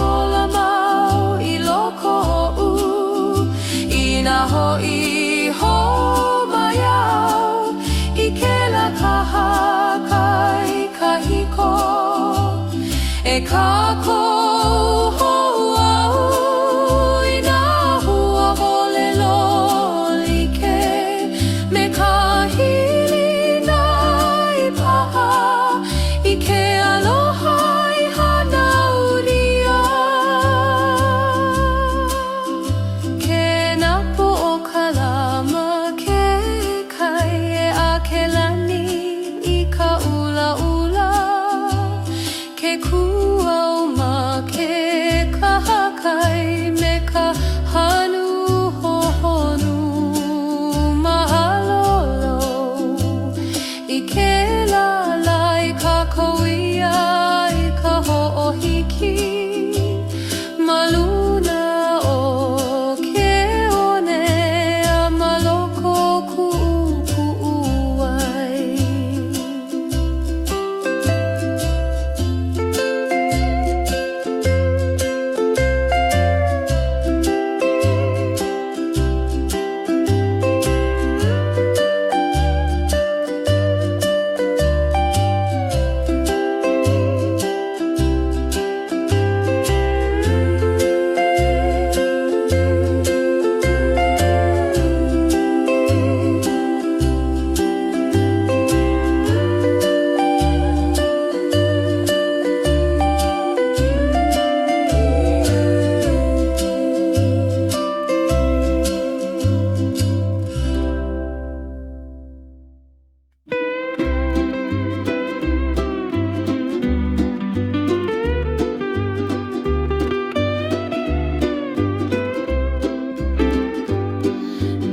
[SPEAKER 1] ola mau I loko ho'u I nā ho'i homayau I ke la kaha kai kahiko e kako ho'au I nā hua holelo like me ka hili nai paha I ke aloha I hana uria ke napo o ka lama ke kai e a ke lani I ka ula ula ke kuau ma ke kahakai me ka hanu hohonu mahalolo I ke lalai ka kauia I ka ho'ohiki ma luna o ke one a maloko ku'uku'u ai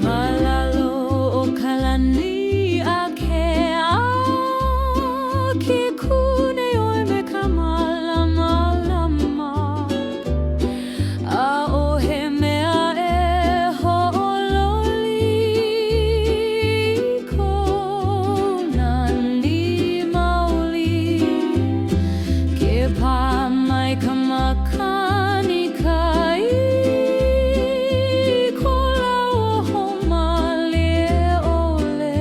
[SPEAKER 1] Malalo o ka lani a ke a ke kune oi me ka malama lama a o he mea e ho'ololi ko nani maoli ke pā mai ka makani kai ko lau o homa lie ole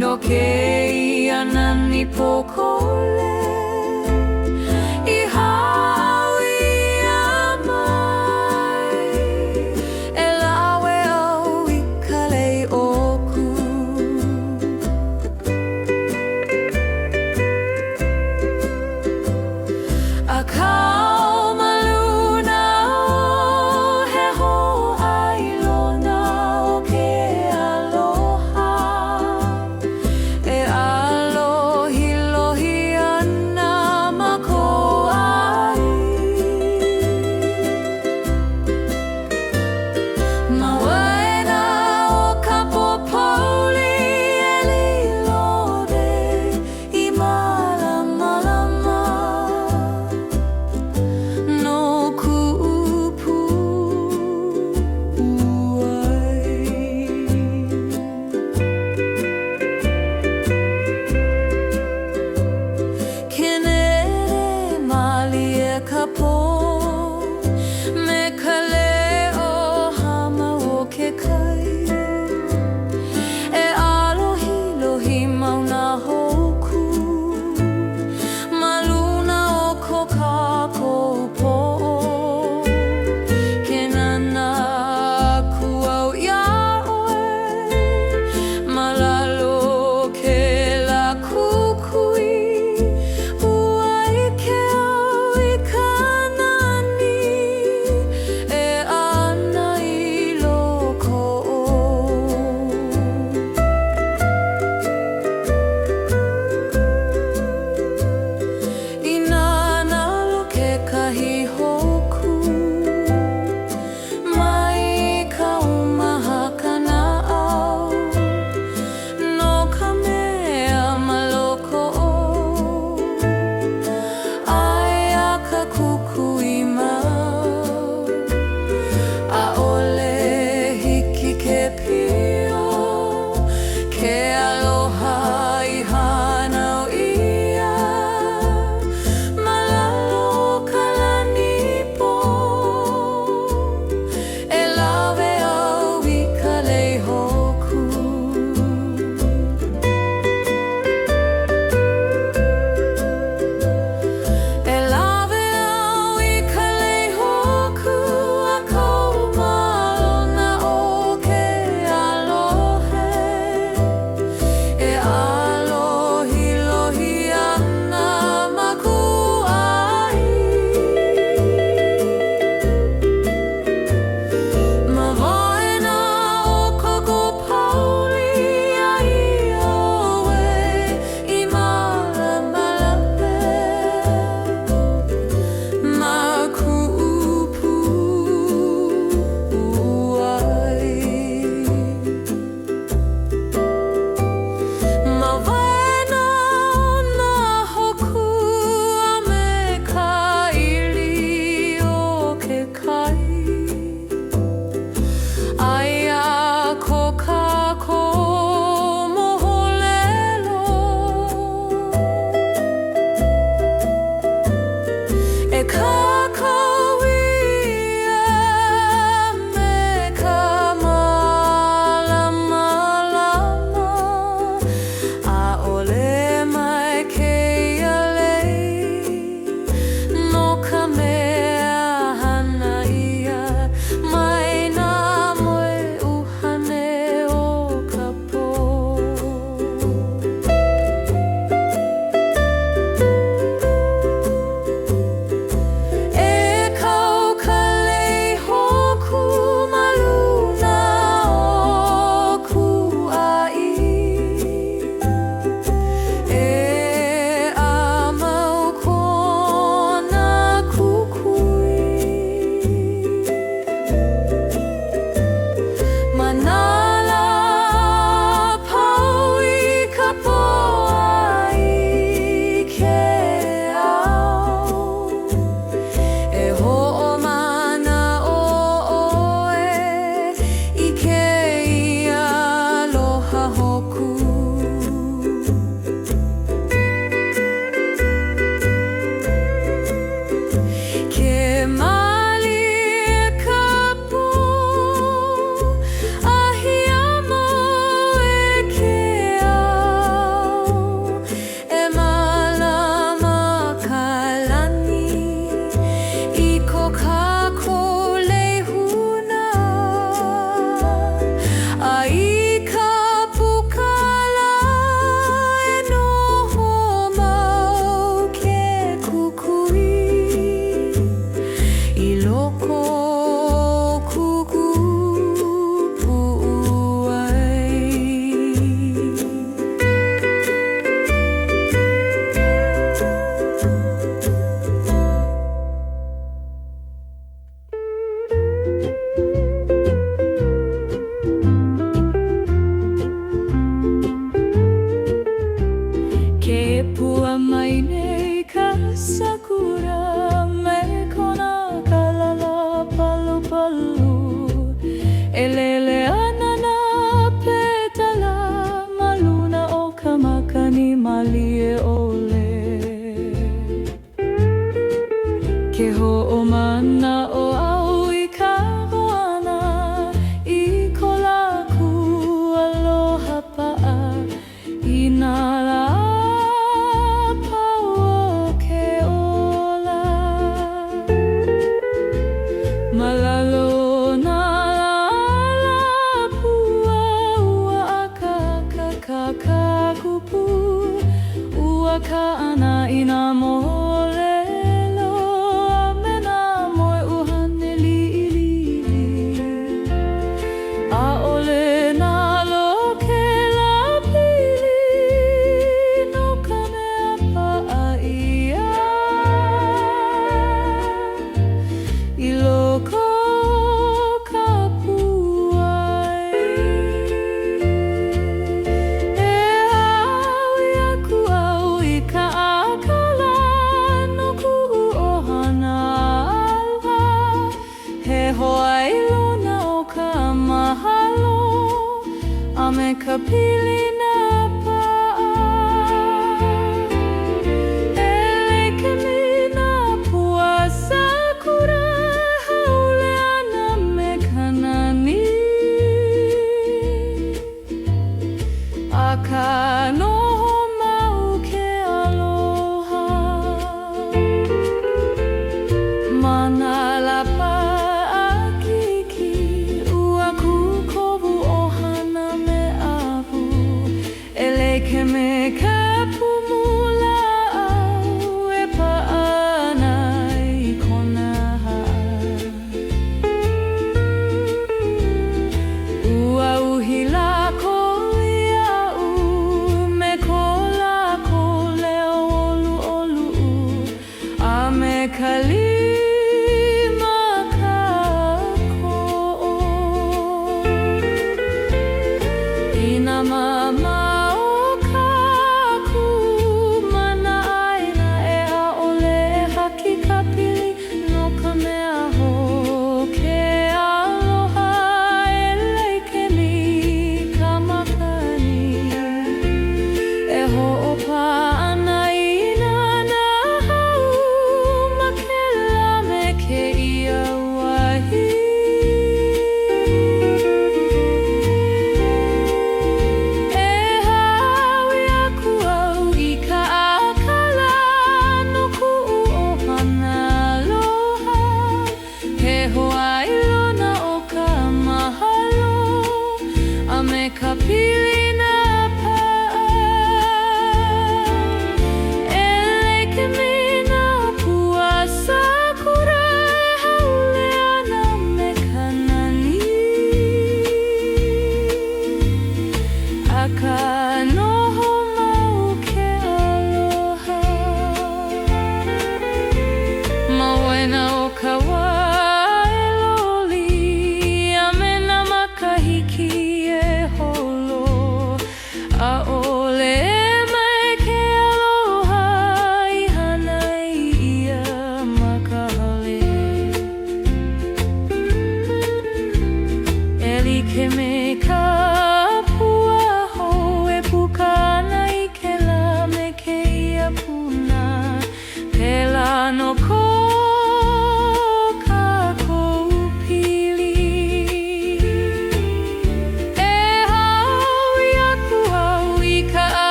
[SPEAKER 1] no kea nani pokole I hawi a mai e lawe au I kalei oku a kau maluna o he ho ai lona o ke aloha e alohi lohi ana amekabili na paa. Elekemi na pua sakura hauleana mekanani. Akanoho mau ke aloha. Manalapa akiki ua kukovu ohana me avu. Elekeme ka pumula au e paana I kona haa. Ua uhi lako iau me ko lako leo olu olu a me kalima kako. Ina mama o kaku mana aina e aole e haki ka pili no ka mea hoke aloha elekemi ka makani. E ho'opa ana ina na hau ma ke lame ke ia wahi. E hawi aku au I ka akala no ku'u ohana aloha. He hoa I lona o ka mahalo a me ka pili